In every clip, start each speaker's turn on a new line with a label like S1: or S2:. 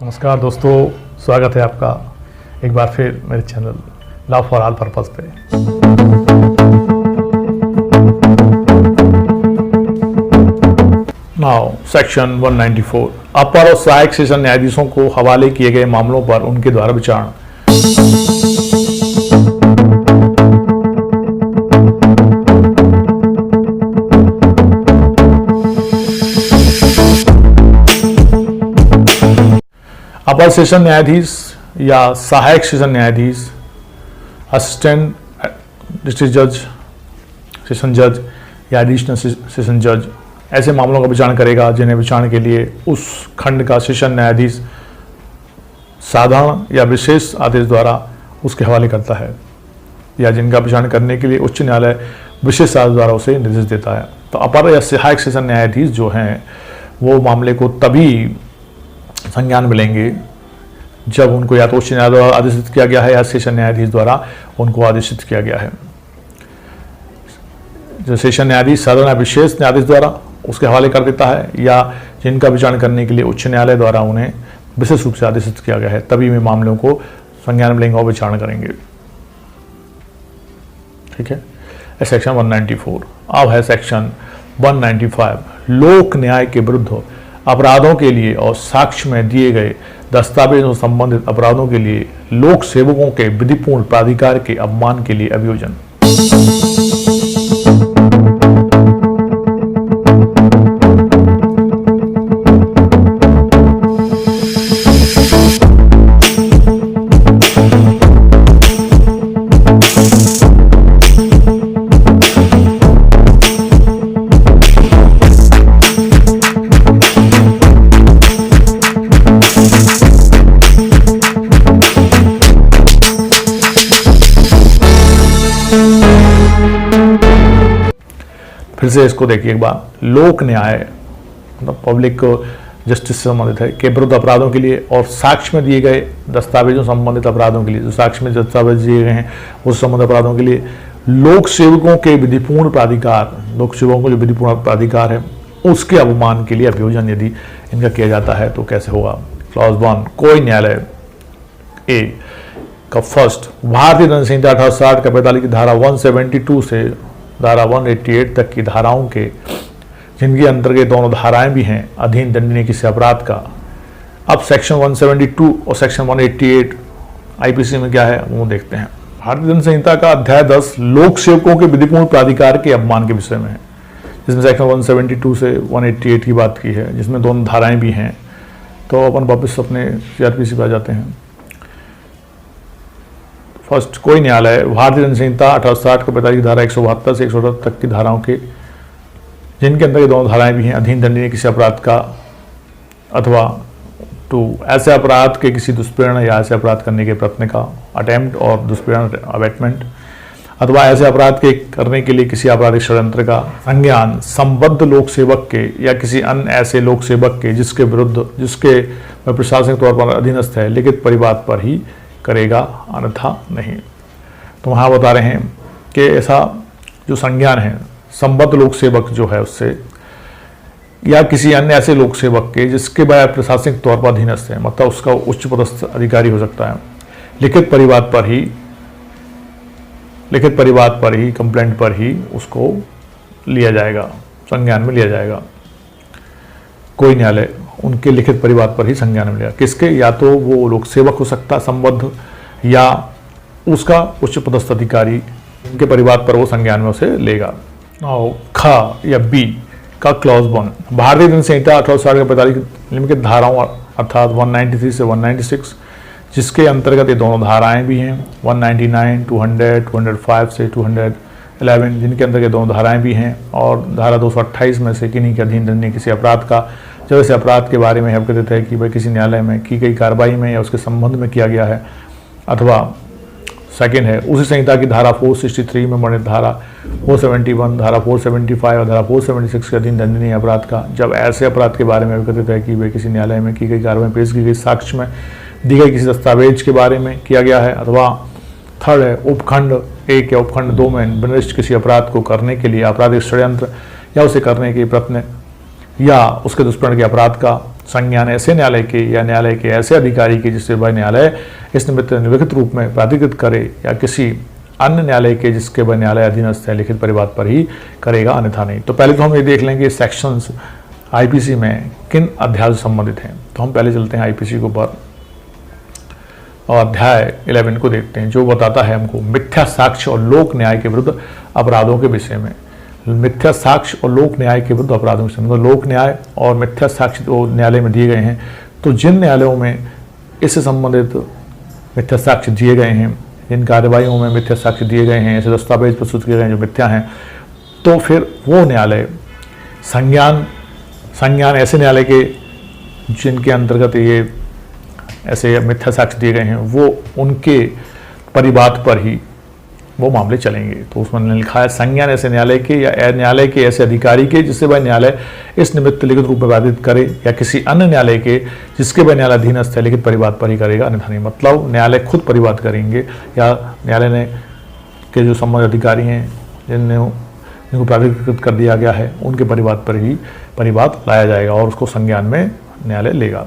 S1: नमस्कार दोस्तों, स्वागत है आपका एक बार फिर मेरे channel love for all purpose पे। नाउ सेक्शन 194 अपर और सहायक सेशन न्यायाधीशों को हवाले किए गए मामलों पर उनके द्वारा विचारण। अपर सेशन न्यायाधीश या सहायक सेशन न्यायाधीश, असिस्टेंट डिस्ट्रिक्ट जज, सेशन जज या एडिशनल सेशन जज ऐसे मामलों का विचारण करेगा जिन्हें विचारण के लिए उस खंड का सेशन न्यायाधीश साधारण या विशेष आदेश द्वारा उसके हवाले करता है, या जिनका विचारण करने के लिए उच्च न्यायालय विशेष आदेश द्वारा उसे निर्देश देता है। तो अपर या सहायक सेशन न्यायाधीश जो हैं वो मामले को तभी संज्ञान में लेंगे जब उनको या तो उच्च न्यायालय द्वारा आदेशित किया गया है या सेशन न्यायाधीश द्वारा उनको आदेशित किया गया है। जो सेशन न्यायाधीश साधारण या विशेष न्यायाधीश द्वारा उसके हवाले कर देता है, या जिनका विचारण करने के लिए उच्च न्यायालय द्वारा उन्हें विशेष रूप से आदेशित किया गया है, तभी वे मामलों को संज्ञान में लेंगे और विचारण करेंगे। ठीक है, सेक्शन 194। अब है सेक्शन 195 लोक न्याय के विरुद्ध अपराधों के लिए और साक्ष्य में दिए गए दस्तावेजों से संबंधित अपराधों के लिए लोक सेवकों के विधिपूर्ण प्राधिकार के अपमान के लिए अभियोजन। फिर से इसको देखिए एक बार। लोक न्याय मतलब पब्लिक जस्टिस से संबंधित है के विरुद्ध अपराधों के लिए और साक्ष्य में दिए गए दस्तावेजों संबंधित अपराधों के लिए, जो साक्ष्य में दस्तावेज दिए गए हैं उस संबंधित अपराधों के लिए लोक सेवकों के विधिपूर्ण प्राधिकार, लोक सेवकों को जो विधिपूर्ण प्राधिकार है उसके अपमान के लिए अभियोजन यदि इनका किया जाता है तो कैसे होगा। क्लॉज 1, कोई न्यायालय ए का फर्स्ट भारतीय दंड संहिता 1860 का 45 की धारा 172 से धारा 188 तक की धाराओं के, जिनके अंतर्गत दोनों धाराएं भी हैं, अधीन दंडनीय किसी अपराध का। अब सेक्शन 172 और सेक्शन 188 आईपीसी में क्या है वो देखते हैं। भारतीय दंड संहिता का अध्याय 10 लोक सेवकों के विधिपूर्ण प्राधिकार के अपमान के विषय में है, जिसमें सेक्शन 172 से 188 की बात की है, जिसमें दोनों धाराएं भी हैं। तो अपन वापस अपने सीआरपीसी पर आ जाते हैं। फर्स्ट, कोई न्यायालय भारतीय दंड संहिता 1860 के 45 की धारा 172 से 168 तक की धाराओं के, जिनके अंदर ये दोनों धाराएं भी हैं, अधीन दंडनीय किसी अपराध का अथवा 2 ऐसे अपराध के किसी दुष्प्रेरण या ऐसे अपराध करने के प्रयत्न का, अटेम्प्ट और दुष्प्रेरण अबेटमेंट, अथवा ऐसे अपराध के करने के लिए किसी आपराधिक षड्यंत्र का संज्ञान संबद्ध लोक सेवक के या किसी अन्य ऐसे लोक सेवक के जिसके प्रशासनिक तौर पर अधीनस्थ है लिखित परिवाद पर ही करेगा, अन्यथा नहीं। तो वहाँ बता रहे हैं कि ऐसा जो संज्ञान है संबद्ध लोक सेवक जो है उससे या किसी अन्य ऐसे लोक सेवक के जिसके बारे प्रशासनिक तौर पर अधीनस्थ है, मतलब उसका उच्च पदस्थ अधिकारी हो सकता है, लिखित परिवाद पर ही कंप्लेंट पर ही उसको लिया जाएगा, संज्ञान में लिया जाएगा। कोई न्यायालय उनके लिखित परिवाद पर ही संज्ञान में लिया, किसके, या तो वो लोक सेवक हो सकता है संबद्ध, या उसका उच्च पदस्थ अधिकारी उनके परिवाद पर वो संज्ञान में उसे लेगा। ख या बी का क्लॉज 1 भारतीय दंड संहिता 1860 के 45 निम्नलिखित धाराओं अर्थात 193 से 196, जिसके अंतर्गत ये दोनों धाराएं भी हैं, 199, 200, 205 से 211, जिनके अंतर्गत दोनों धाराएं भी हैं, और धारा 228 में से किन्हीं के अधीन दंडनीय किसी अपराध का, जब ऐसे अपराध के बारे में अवगत है कि भाई किसी न्यायालय में की गई कार्रवाई में या उसके संबंध में किया गया है, अथवा सेकेंड है उसी संहिता की धारा 463 में वर्णित धारा 471, धारा 475 और धारा 476 के अधीन दंडनीय अपराध का, जब ऐसे अपराध के बारे में अवगत है कि वे किसी न्यायालय में की गई कार्रवाई पेश की गई साक्ष्य में दी गई किसी दस्तावेज के बारे में किया गया है, अथवा थर्ड है उपखंड 1 या उपखंड 2 में निर्दिष्ट किसी अपराध को करने के लिए आपराधिक षड्यंत्र या उसे करने के प्रयत्न या उसके दुष्प्रण के अपराध का संज्ञान ऐसे न्यायालय के या न्यायालय के ऐसे अधिकारी के जिससे वह न्यायालय इस निमित्त निम्नलिखित रूप में प्राधिकृत करे या किसी अन्य न्यायालय के जिसके वह न्यायालय अधीनस्थ है लिखित परिवाद पर ही करेगा, अन्यथा नहीं। तो पहले तो हम ये देख लेंगे सेक्शंस आईपीसी में किन अध्याय से संबंधित हैं। तो हम पहले चलते हैं आईपीसी के ऊपर और अध्याय 11 को देखते हैं, जो बताता है हमको मिथ्या साक्ष्य और लोक न्याय के विरुद्ध अपराधों के विषय में। मिथ्या साक्ष्य और लोक न्याय के विरुद्ध अपराधों के विषय में, लोक न्याय और मिथ्या साक्ष्य तो न्यायालय में दिए गए हैं। तो जिन न्यायालयों में इससे संबंधित मिथ्या साक्ष्य दिए गए हैं, जिन कार्यवाहियों में मिथ्या साक्ष्य दिए गए हैं, ऐसे दस्तावेज प्रस्तुत किए गए हैं जो मिथ्या हैं, तो फिर वो न्यायालय संज्ञान ऐसे न्यायालय के जिनके अंतर्गत ये ऐसे मिथ्या साक्ष्य दिए गए हैं, वो उनके परिवाद पर ही वो मामले चलेंगे। तो उसमें लिखा है संज्ञान ऐसे न्यायालय के या न्यायालय के ऐसे अधिकारी के जिससे वह न्यायालय इस निमित्त लिखित रूप में बाधित करे या किसी अन्य न्यायालय के जिसके वह न्यायालय अधीनस्थ है लिखित परिवाद पर ही करेगा, अन्यथा नहीं। मतलब न्यायालय खुद परिवाद करेंगे या न्यायालय ने के जो संबंधित अधिकारी हैं जिनको प्राधिकृत कर दिया गया है उनके परिवाद पर ही परिवाद लाया जाएगा और उसको संज्ञान में न्यायालय लेगा।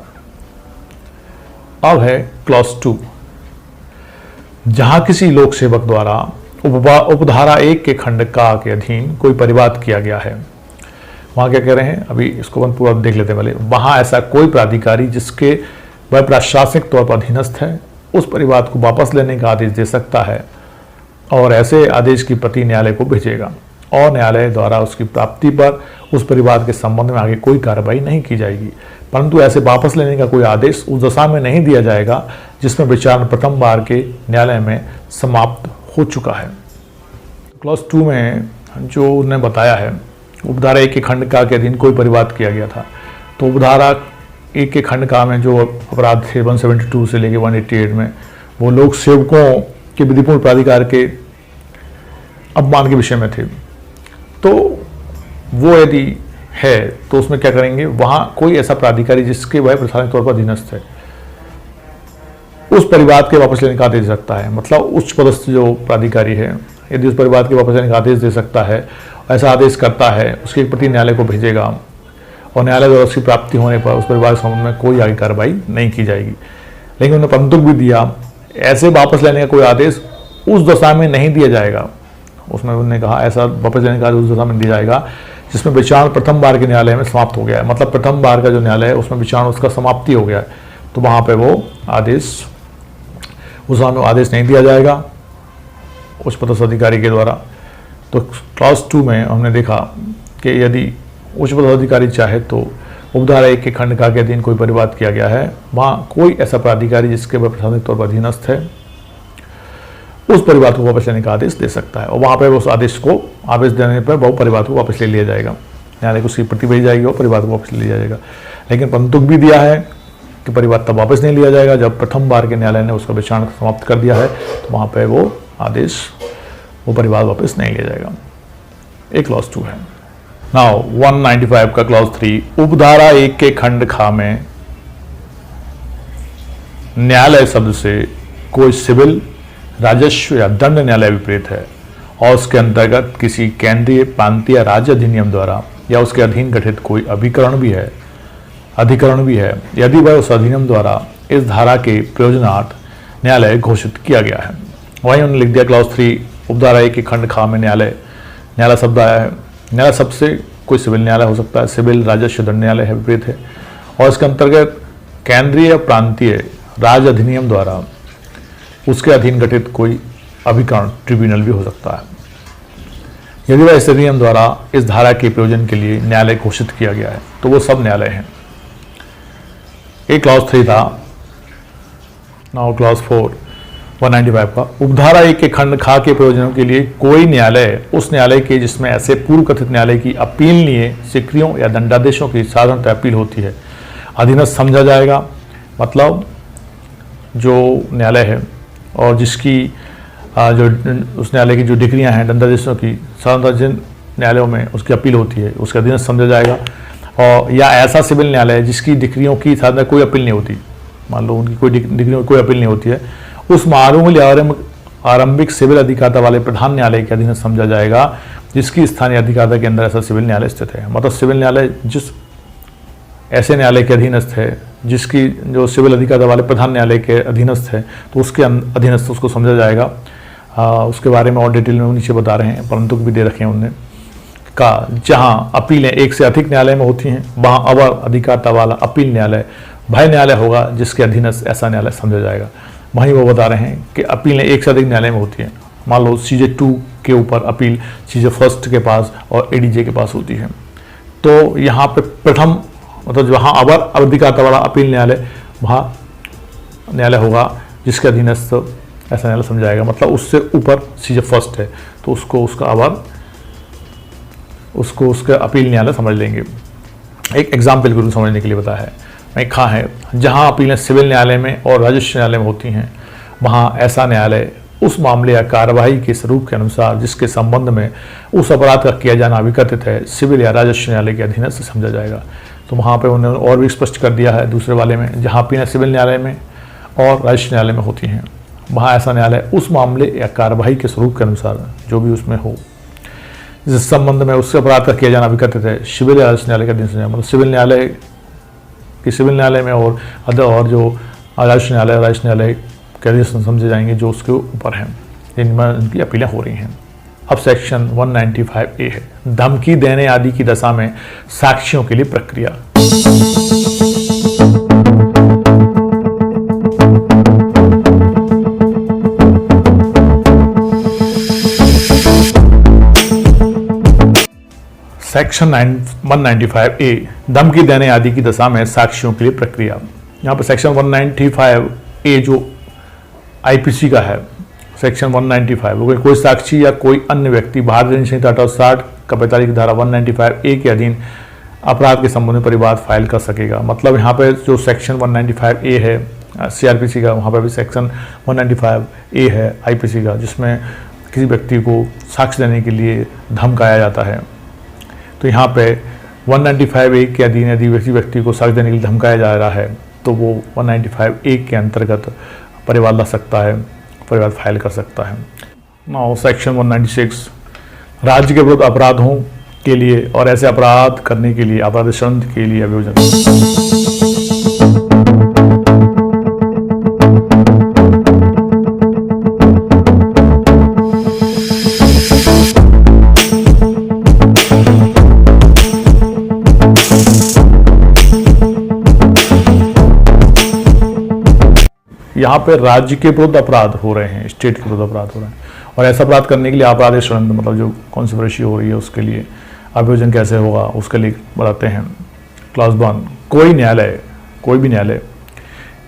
S1: अब है क्लॉज 2, जहां किसी लोक सेवक द्वारा उपधारा 1 के खंड का के अधीन कोई परिवाद किया गया है, वहां क्या कह रहे हैं, अभी इसको अपन पूरा देख लेते हैं पहले। वहां ऐसा कोई प्राधिकारी जिसके वह प्रशासनिक तौर पर अधीनस्थ है उस परिवाद को वापस लेने का आदेश दे सकता है और ऐसे आदेश की प्रति न्यायालय को भेजेगा और न्यायालय द्वारा उसकी प्राप्ति पर उस परिवाद के संबंध में आगे कोई कार्रवाई नहीं की जाएगी। परंतु ऐसे वापस लेने का कोई आदेश उस दशा में नहीं दिया जाएगा जिसमें विचार प्रथम बार के न्यायालय में समाप्त हो चुका है। क्लॉज 2 में जो उन्होंने बताया है उपधारा 1 के खंड का के अधीन कोई परिवाद किया गया था, तो उपधारा 1 के खंड का में जो अपराध थे 172 से लेकर 188 में वो लोक सेवकों के विधिपूर्ण प्राधिकार के अपमान के विषय में थे। तो वो यदि है तो उसमें क्या करेंगे, वहां कोई ऐसा प्राधिकारी जिसके वह प्रशासनिक तौर पर अधीनस्थ है उस परिवाद के वापस लेने का आदेश दे सकता है। मतलब उच्च पदस्थ जो प्राधिकारी है यदि उस परिवाद के वापस लेने का आदेश दे सकता है, ऐसा आदेश करता है, उसके प्रति न्यायालय को भेजेगा और न्यायालय द्वारा उसकी प्राप्ति होने पर उस परिवाद के संबंध में कोई आगे कार्रवाई नहीं की जाएगी। लेकिन उन्होंने परंतु भी दिया, ऐसे वापस लेने का कोई आदेश उस दशा में नहीं दिया जाएगा। उसमें उन्होंने कहा ऐसा वापस लेने का आदेश उस दशा में दिया जाएगा जिसमें विचार प्रथम बार के न्यायालय में समाप्त हो गया है। मतलब प्रथम बार का जो न्यायालय है उसमें विचार उसका समाप्ति हो गया है, तो वहां पे वो आदेश उस समय आदेश नहीं दिया जाएगा उच्च पदस्थ अधिकारी के द्वारा। तो क्लॉज 2 में हमने देखा कि यदि उच्च पदस्थ अधिकारी चाहे तो उपधारा 1 के खंड का के अधीन कोई परिवाद किया गया है, वहाँ कोई ऐसा प्राधिकारी जिसके वह प्रशासनिक तौर पर अधीनस्थ है उस परिवाद को वापस लेने का आदेश दे सकता है और वहाँ पर उस आदेश देने पर वो परिवाद को वापस ले लिया जाएगा, न्यायालय को उसकी प्रति भेजी जाएगी और परिवाद को वापस ले लिया जाएगा। लेकिन परंतु भी दिया है कि परिवाद तब वापस नहीं लिया जाएगा जब प्रथम बार के न्यायालय ने उसका विचारण समाप्त कर दिया है, तो वहाँ पर वो आदेश वो परिवाद वापस नहीं लिया जाएगा। एक क्लॉज 2 है। नाउ 195 का क्लॉज 3, उपधारा 1 के खंड खा में न्यायालय शब्द से कोई सिविल, राजस्व या दंड न्यायालय विपरीत है और उसके अंतर्गत किसी केंद्रीय, प्रांतीय, राज्य अधिनियम द्वारा या उसके अधीन गठित कोई अधिकरण भी है यदि वह उस अधिनियम द्वारा इस धारा के प्रयोजनार्थ न्यायालय घोषित किया गया है। वहीं उन्होंने लिख दिया क्लॉज 3, उपधारा 1 के खंड खा में न्यायालय शब्द आया है। न्यायालय शब्द से कोई सिविल न्यायालय हो सकता है, सिविल, राजस्व, दंड न्यायालय है विपरीत है और इसके अंतर्गत केंद्रीय, प्रांतीय, राज्य अधिनियम द्वारा उसके अधीन गठित कोई अभिकरण, ट्रिब्यूनल भी हो सकता है यदि वह इस अधिनियम द्वारा इस धारा के प्रयोजन के लिए न्यायालय घोषित किया गया है, तो वो सब न्यायालय हैं। एक क्लॉज 3 था। नाउ क्लॉज 4 195 का, उपधारा 1 के खंड खा के प्रयोजनों के लिए कोई न्यायालय उस न्यायालय के जिसमें ऐसे पूर्व कथित न्यायालय की अपीलनीय सिक्रियों या दंडादेशों की साधारणतः अपील होती है अधीनस्थ समझा जाएगा। मतलब जो न्यायालय है और जिसकी जो उस न्यायालय की जो डिग्रियां हैं दंडादेशों की साधारणतः जिन न्यायालयों में उसकी अपील होती है उसके अधीनस्थ समझा जाएगा। और या ऐसा सिविल न्यायालय जिसकी डिग्रियों की साधारणतः कोई अपील नहीं होती, मान लो उनकी कोई डिग्रियों की कोई अपील नहीं होती है, उस मामले आरंभिक सिविल अधिकारिता वाले प्रधान न्यायालय के अधीन समझा जाएगा जिसकी स्थानीय अधिकारिता के अंदर ऐसा सिविल न्यायालय स्थित है। मतलब सिविल न्यायालय जिस ऐसे न्यायालय के अधीनस्थ है जिसकी जो सिविल अधिकारिता वाले प्रधान न्यायालय के अधीनस्थ है तो उसके अधीनस्थ उसको समझा जाएगा। उसके बारे में और डिटेल में नीचे बता रहे हैं, परंतु भी दे रखे हैं उनने का जहाँ अपीलें एक से अधिक न्यायालय में होती हैं वहाँ अवर अधिकारिता वाला अपील न्यायालय वह न्यायालय होगा जिसके अधीनस्थ ऐसा न्यायालय समझा जाएगा। वहीं वो बता रहे हैं कि अपीलें एक से अधिक न्यायालय में होती हैं। मान लो CJ2 के ऊपर अपील CJ1 के पास और ADJ के पास होती है, तो यहाँ पे प्रथम मतलब जहाँ अवर अधिकारिता वाला अपील न्यायालय वहाँ न्यायालय होगा जिसके अधीनस्थ ऐसा न्यायालय समझा जाएगा। मतलब उससे ऊपर CJ1 है तो उसको उसका अवर उसका अपील न्यायालय समझ लेंगे। एक एग्जाम्पल के रूप में समझने के लिए बताया है। वहीं कहाँ है जहाँ अपीलें सिविल न्यायालय में और राजस्व न्यायालय में होती हैं वहाँ ऐसा न्यायालय उस मामले या कार्यवाही के स्वरूप के अनुसार जिसके संबंध में उस अपराध का किया जाना विकथित है सिविल या राजस्व न्यायालय के अधीन से समझा जाएगा। तो वहाँ पे उन्होंने और भी स्पष्ट कर दिया है दूसरे वाले में जहाँ अपीलें सिविल न्यायालय में और राजस्व न्यायालय में होती हैं वहाँ ऐसा न्यायालय उस मामले या कार्यवाही के स्वरूप के अनुसार जो भी उसमें हो जिस संबंध में उससे अपराध का किया जाना विकथित है सिविल या राजस्व न्यायालय के अधीन से मतलब सिविल न्यायालय कि सिविल न्यायालय में और जो राजस्व न्यायालय के अधीन समझे जाएंगे जो उसके ऊपर हैं जिनमें उनकी अपीलें हो रही हैं। अब सेक्शन 195A है धमकी देने आदि की दशा में साक्ष्यों के लिए प्रक्रिया। सेक्शन 195A धमकी देने आदि की दशा में साक्ष्यों के लिए प्रक्रिया। यहाँ पर सेक्शन 195A जो IPC का है सेक्शन 195 कोई साक्षी या कोई अन्य व्यक्ति भारतीय दंड संहिता 1860 का 45 की धारा 195A के अधीन अपराध के संबंध में परिवाद फाइल कर सकेगा। मतलब यहाँ पे जो सेक्शन 195A है CRPC का वहाँ पर भी सेक्शन 195A है IPC का जिसमें किसी व्यक्ति को साक्ष्य देने के लिए धमकाया जाता है। तो यहाँ पे 195A के अधीन यदि किसी व्यक्ति को साक्ष्य देने के लिए धमकाया जा रहा है तो वो 195A के अंतर्गत परिवाद ला सकता है परिवाद फाइल कर सकता है। नाउ सेक्शन 196 राज्य के विरुद्ध अपराधों के लिए और ऐसे अपराध करने के लिए अपराध संबंध के लिए अभियोजन। यहाँ पे राज्य के विरुद्ध अपराध हो रहे हैं स्टेट के विरुद्ध अपराध हो रहे हैं और ऐसा अपराध करने के लिए अपराध संबंध मतलब जो कॉन्स्पिरेसी हो रही है उसके लिए अभियोजन कैसे होगा उसके लिए बताते हैं। क्लास 1 कोई भी न्यायालय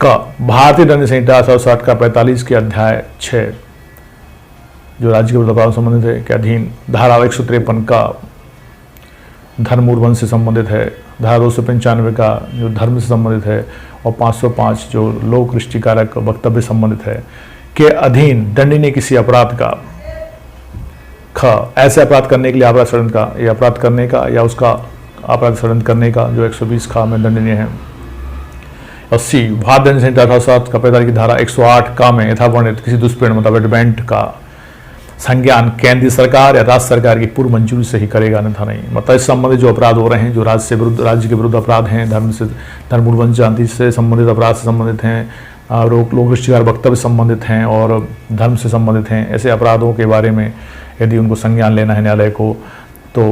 S1: का भारतीय दंड संहिता 1860 का 45 के अध्याय 6 जो राज्य के विरुद्ध अपराध संबंधित है के अधीन धारा 153 का धर्म उल्लंघन से संबंधित है, धारा 295 का जो धर्म से संबंधित है और 505 जो लोक दृष्टिकारक वक्तव्य संबंधित है के अधीन दंडनीय किसी अपराध का ऐसे अपराध करने के लिए अपराध षड्यंत्र का या अपराध करने का या उसका अपराध षड्यंत्र करने का जो 120 का में दंडनीय है। और C भारतीय दंड संहिता 1860 का 45 की धारा 108 का में यथावर्णित किसी दुष्प्रेरण मतलब एडवेंट का संज्ञान केंद्रीय सरकार या राज्य सरकार की पूर्व मंजूरी से ही करेगा अन्यथा नहीं। मतलब इस संबंधित जो अपराध हो रहे हैं जो राज्य के विरुद्ध अपराध हैं धर्म उल्लंघन शांति से संबंधित अपराध से संबंधित हैं लोक दृष्टिकार वक्तव्य संबंधित हैं और धर्म से संबंधित हैं ऐसे अपराधों के बारे में यदि उनको संज्ञान लेना है न्यायालय को तो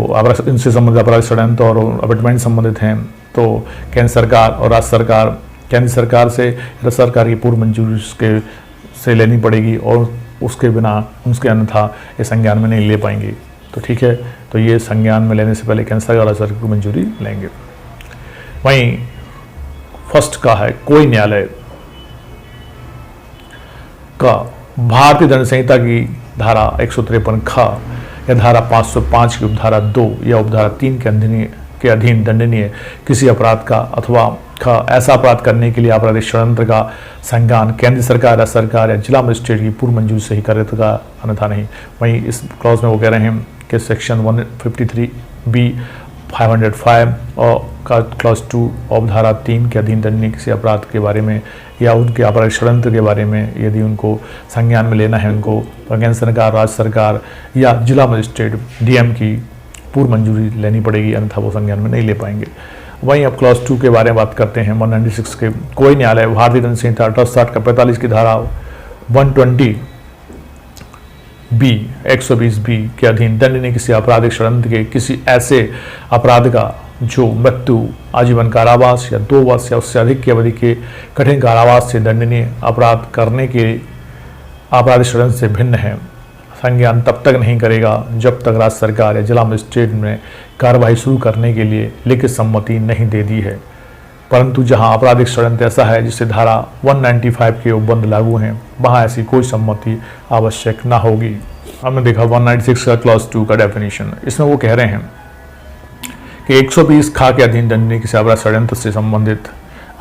S1: इनसे संबंधित अपराध षड्यंत्र और अबेटमेंट संबंधित हैं तो केंद्र सरकार और राज्य सरकार केंद्र सरकार से राज्य सरकार की पूर्व मंजूरी से लेनी पड़ेगी और उसके बिना उसके अन्यथा ये संज्ञान में नहीं ले पाएंगे। तो ठीक है, तो ये संज्ञान में लेने से पहले केंद्र सरकार राज्य सरकार की मंजूरी लेंगे। वहीं फर्स्ट का है कोई न्यायालय का भारतीय दंड संहिता की धारा 153 खा या धारा 505 की उपधारा 2 या उपधारा 3 के अधीन दंडनीय किसी अपराध का अथवा ऐसा अपराध करने के लिए आपराधिक षड्यंत्र का संज्ञान केंद्र सरकार या सरकार या जिला मजिस्ट्रेट की पूर्व मंजूरी से ही करेगा अन्यथा नहीं। वहीं इस क्लॉज में वो कह रहे हैं कि सेक्शन 153B 505 और का क्लॉज 2 ऑफ धारा 3 के अधीन दंडनीय किसी अपराध के बारे में या उनके आपराधिक षड्यंत्र के बारे में यदि उनको संज्ञान में लेना है, उनको केंद्र सरकार, राज्य सरकार या जिला मजिस्ट्रेट डीएम की पूर्व मंजूरी लेनी पड़ेगी, अन्यथा वो संज्ञान में नहीं ले पाएंगे। वहीं अब क्लॉज 2 के बारे में बात करते हैं 196 के। कोई न्यायालय भारतीय दंड संहिता 1860 का 45 की धारा 120B के अधीन दंडनीय किसी आपराधिक षड्यंत्र के किसी ऐसे अपराध का जो मृत्यु, आजीवन कारावास या 2 वर्ष या उससे अधिक की अवधि के कठिन कारावास से दंडनीय अपराध करने के आपराधिक षड्यंत्र से भिन्न है, संज्ञान तब तक नहीं करेगा जब तक राज्य सरकार या जिला मजिस्ट्रेट ने कार्रवाई शुरू करने के लिए लिखित सम्मति नहीं दे दी है। परंतु जहां आपराधिक षड्यंत्र ऐसा है जिससे धारा 195 के उपबंध लागू हैं, वहां ऐसी कोई सम्मति आवश्यक ना होगी। हमने देखा 196 का क्लॉज 2 का डेफिनेशन। इसमें वो कह रहे हैं कि 120 खा के अधीन दंडनीय किसी अपराध षड्यंत्र से संबंधित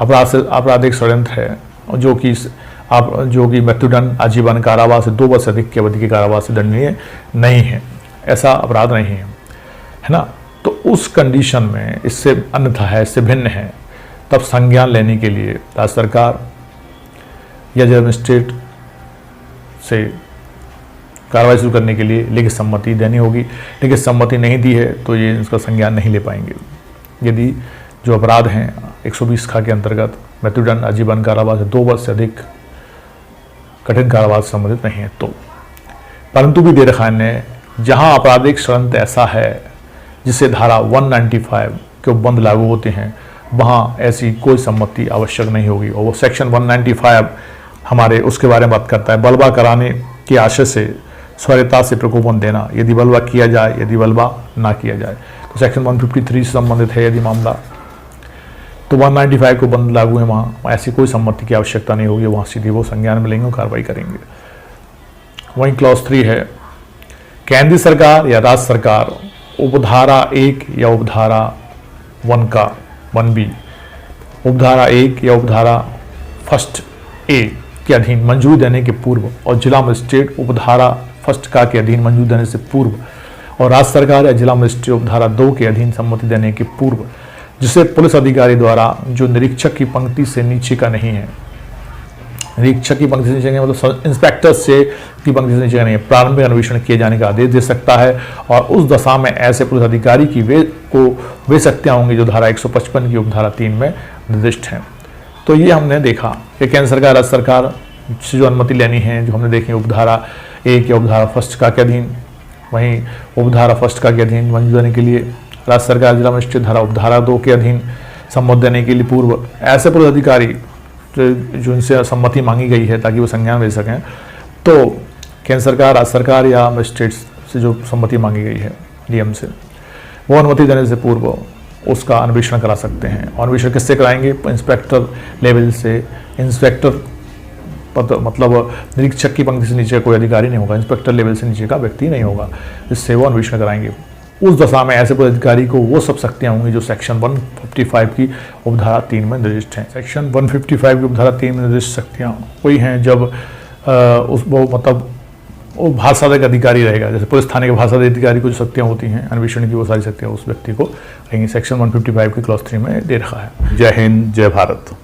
S1: आपराधिक षड्यंत्र है जो कि मृत्युदंड, आजीवन कारावास से 2 वर्ष से अधिक की अवधि के कारावास से दंडनीय नहीं है, ऐसा अपराध नहीं है ना। तो उस कंडीशन में इससे अन्यथा है, इससे भिन्न है, तब संज्ञान लेने के लिए राज्य सरकार या जिला मजिस्ट्रेट से कार्रवाई शुरू करने के लिए लिखित सम्मति देनी होगी। लिखित सम्मति नहीं दी है तो ये इसका संज्ञान नहीं ले पाएंगे यदि जो अपराध हैं 120 खा के अंतर्गत मृत्युदंड, आजीवन कारावास से 2 वर्ष से अधिक कठिन कारावास संबंधित नहीं है। तो परंतु भी दे रखा है जहां आपराधिक षड्यंत्र ऐसा है जिससे धारा 195 के उपबंध लागू होते हैं, वहां ऐसी कोई सम्मति आवश्यक नहीं होगी। और वो सेक्शन 195 हमारे उसके बारे में बात करता है, बलवा कराने के आशय से स्वरिता से प्रकोपन देना, यदि बलवा किया जाए, यदि बलवा ना किया जाए। तो सेक्शन 153 से संबंधित है यदि मामला, तो 195 को बंद लागू है, वहाँ ऐसी कोई सम्मति की आवश्यकता नहीं होगी, वहाँ सीधे वो संज्ञान में लेंगे और कार्रवाई करेंगे। वहीं क्लॉज 3 है, केंद्रीय सरकार या राज्य सरकार उपधारा 1 या उपधारा 1B, उपधारा 1 या उपधारा 1A के अधीन मंजूरी देने के पूर्व और जिला मजिस्ट्रेट उपधारा 1 के अधीन मंजूरी देने से पूर्व और राज्य सरकार या जिला मजिस्ट्रेट उपधारा 2 के अधीन सम्मति देने के पूर्व, जिसे पुलिस अधिकारी द्वारा जो निरीक्षक की पंक्ति से नीचे का नहीं है, निरीक्षक की पंक्ति से नीचे का मतलब इंस्पेक्टर से की पंक्ति से नीचे का नहीं है, प्रारंभिक अन्वेषण किए जाने का आदेश दे सकता है। और उस दशा में ऐसे पुलिस अधिकारी की वे शक्तियाँ होंगी जो धारा 155 की उपधारा 3 में निर्दिष्ट हैं। तो ये हमने देखा कि केंद्र सरकार, राज्य सरकार से जो अनुमति लेनी है, जो हमने देखी उपधारा 1 या उपधारा 1 के अधीन, वहीं उपधारा 1 के अधीन मंजूरी देने के लिए राज्य सरकार, जिला मजिस्ट्रेट धारा उपधारा 2 के अधीन सम्मति देने के लिए पूर्व ऐसे पुलिस अधिकारी जो इनसे सम्मति मांगी गई है ताकि वो संज्ञान ले सकें, तो केंद्र सरकार, राज्य सरकार या मजिस्ट्रेट से जो सम्मति मांगी गई है डीएम से, वो अनुमति देने से पूर्व उसका अन्वेषण करा सकते हैं। और अन्वेषण किससे कराएंगे? इंस्पेक्टर लेवल से। इंस्पेक्टर मतलब निरीक्षक की पंक्ति से नीचे कोई अधिकारी नहीं होगा, इंस्पेक्टर लेवल से नीचे का व्यक्ति नहीं होगा, जिससे वो अन्वेषण कराएंगे। उस दशा में ऐसे पुलिस अधिकारी को वो सब शक्तियाँ होंगी जो सेक्शन 155 की उपधारा 3 में निर्दिष्ट हैं। सेक्शन 155 की उपधारा 3 में निर्दिष्ट शक्तियाँ वही हैं जब वो भाषादक अधिकारी रहेगा, जैसे पुलिस थाने के भाषादक अधिकारी को जो शक्तियाँ होती हैं अन्वेषण की, वो सारी शक्तियाँ उस व्यक्ति को रहेंगी। सेक्शन 155 की क्लॉज 3 में दे रखा है। जय हिंद, जय भारत।